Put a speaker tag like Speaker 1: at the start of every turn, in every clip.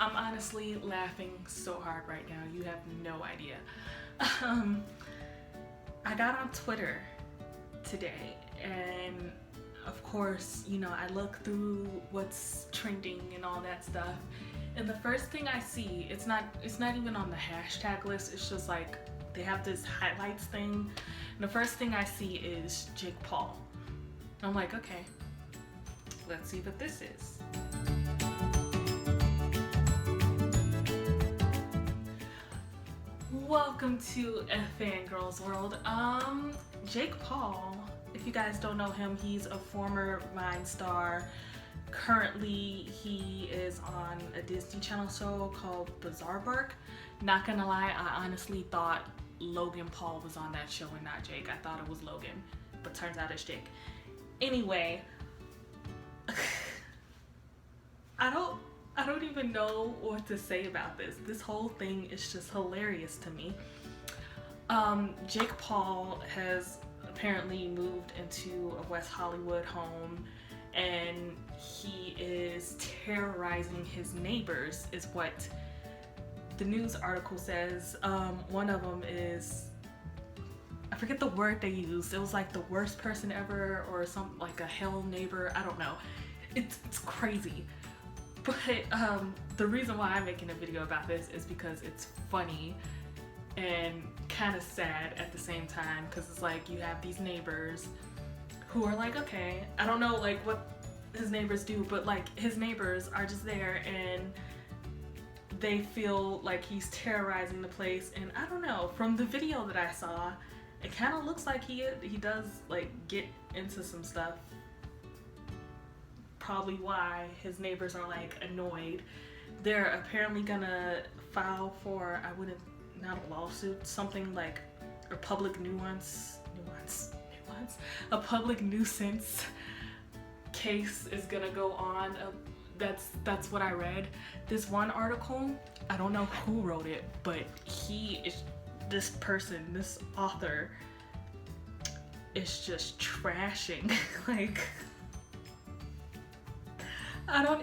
Speaker 1: I'm honestly laughing so hard right now. You have no idea. I got on Twitter today, and of course, I look through what's trending and all that stuff. And the first thing I see, it's not even on the hashtag list. It's just like they have this highlights thing. And the first thing I see is Jake Paul. I'm like, okay, let's see what this is. Welcome to a Fangirl's World. Jake Paul, if you guys don't know him, he's a former Vine star. Currently, he is on a Disney Channel show called Bizarre. Not gonna lie, I honestly thought Logan Paul was on that show and not Jake. I thought it was Logan, but turns out it's Jake. Anyway, I don't even know what to say about this. This whole thing is just hilarious to me. Jake Paul has apparently moved into a West Hollywood home, and he is terrorizing his neighbors, is what the news article says. One of them is, I forget the word they used. It was like the worst person ever, or something like a hell neighbor. I don't know. It's crazy. But the reason why I'm making a video about this is because it's funny and kind of sad at the same time, because it's like you have these neighbors who are like, okay, I don't know like what his neighbors do, but like his neighbors are just there and they feel like he's terrorizing the place. And I don't know, from the video that I saw, it kind of looks like he does like get into some stuff. Probably why his neighbors are like annoyed. They're apparently gonna file for, not a lawsuit, something like a public a public nuisance case is gonna go on. That's what I read. This one article, I don't know who wrote it, but this author is just trashing like, I don't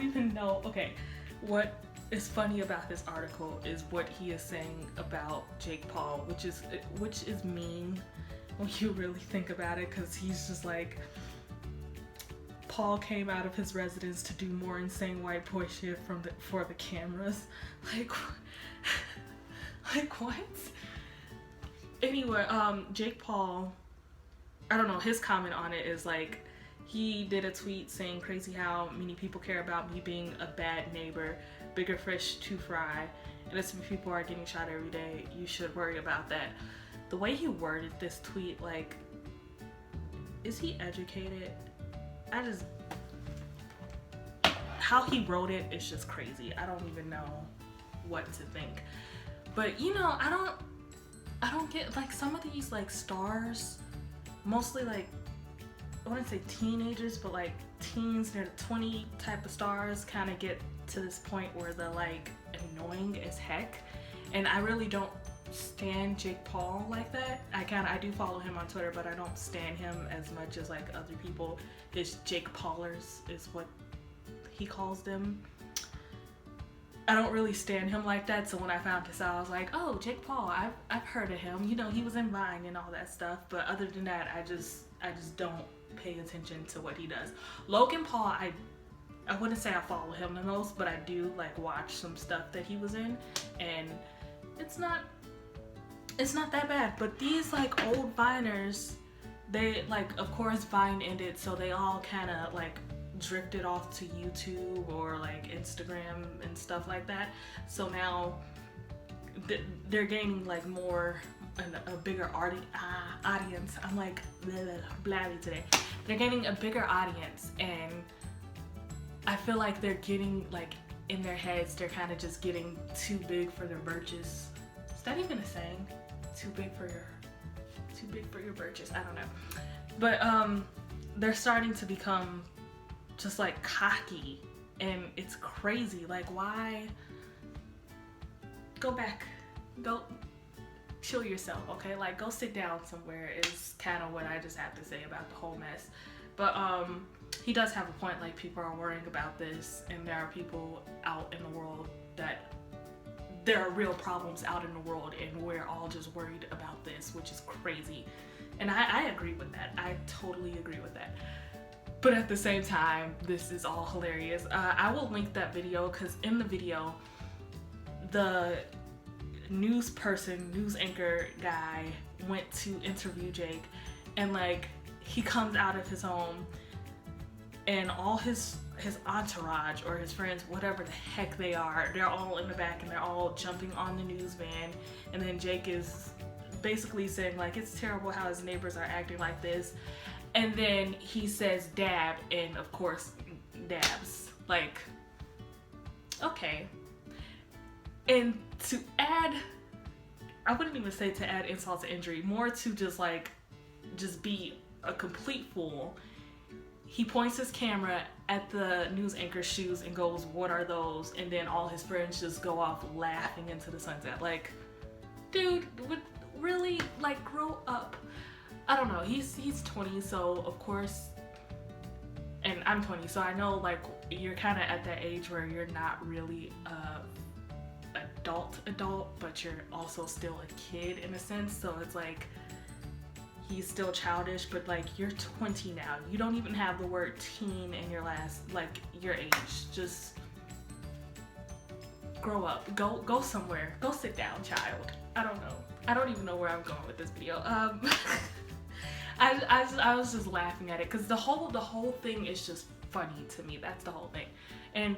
Speaker 1: even know. Okay, what is funny about this article is what he is saying about Jake Paul, which is mean when you really think about it, because he's just like, Paul came out of his residence to do more insane white boy shit for the cameras. Like, like what? Anyway, Jake Paul, I don't know, his comment on it is like, he did a tweet saying, crazy how many people care about me being a bad neighbor, bigger fish to fry, and as people are getting shot every day, you should worry about that. The way he worded this tweet, like, is he educated? How he wrote it is just crazy. I don't even know what to think. But I don't get, like, some of these like stars, mostly like, I wouldn't say teenagers, but like teens near the 20 type of stars kind of get to this point where they're like annoying as heck. And I really don't stan Jake Paul like that. I do follow him on Twitter, but I don't stan him as much as like other people. His Jake Paulers is what he calls them. I don't really stan him like that, so when I found this out, I was like, oh, Jake Paul, I've heard of him. He was in Vine and all that stuff, but other than that, I just don't pay attention to what he does. Logan Paul, I wouldn't say I follow him the most, but I do like watch some stuff that he was in, and it's not that bad. But these like old Viners, they like, of course Vine ended, so they all kind of like drifted off to YouTube or like Instagram and stuff like that. So now they're gaining like more a bigger audience. I'm like blabby today. They're gaining a bigger audience, and I feel like they're getting like, in their heads, they're kind of just getting too big for their britches. Is that even a saying? Too big for your britches. I don't know. But they're starting to become just like cocky, and it's crazy. Like, why? Go back. Go chill yourself, okay? Like, go sit down somewhere is kind of what I just have to say about the whole mess. But he does have a point, like people are worrying about this, and there are people out in the world that there are real problems out in the world, and we're all just worried about this, which is crazy. And I agree with that. I totally agree with that. But at the same time, this is all hilarious. I will link that video because in the video, the news anchor guy went to interview Jake, and like he comes out of his home and all his entourage or his friends, whatever the heck they are, they're all in the back and they're all jumping on the news van. And then Jake is basically saying like it's terrible how his neighbors are acting like this. And then he says dab, and of course dabs. Like, okay. And to add, I wouldn't even say to add insult to injury, more to just be a complete fool. He points his camera at the news anchor's shoes and goes, "What are those?" And then all his friends just go off laughing into the sunset. Like, dude, would really, like, grow up. I don't know. He's 20, so of course, and I'm 20, so I know like you're kind of at that age where you're not really adult, but you're also still a kid in a sense. So it's like he's still childish, but like you're 20 now. You don't even have the word teen in your your age. Just grow up. Go somewhere. Go sit down, child. I don't know. I don't even know where I'm going with this video. I was just laughing at it because the whole thing is just funny to me. That's the whole thing. And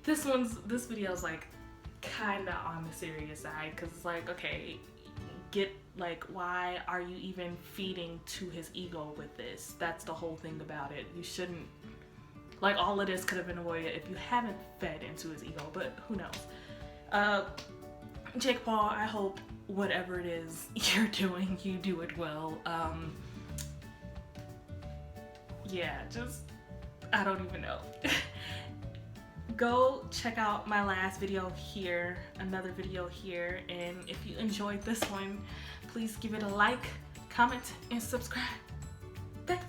Speaker 1: this video is like kind of on the serious side because it's like, okay, why are you even feeding to his ego with this? That's the whole thing about it. You shouldn't, like, all of this could have been avoided if you haven't fed into his ego, but who knows. Jake Paul, I hope whatever it is you're doing, you do it well. Yeah, just, I don't even know. Go check out my last video here, another video here, and if you enjoyed this one, please give it a like, comment, and subscribe. Okay?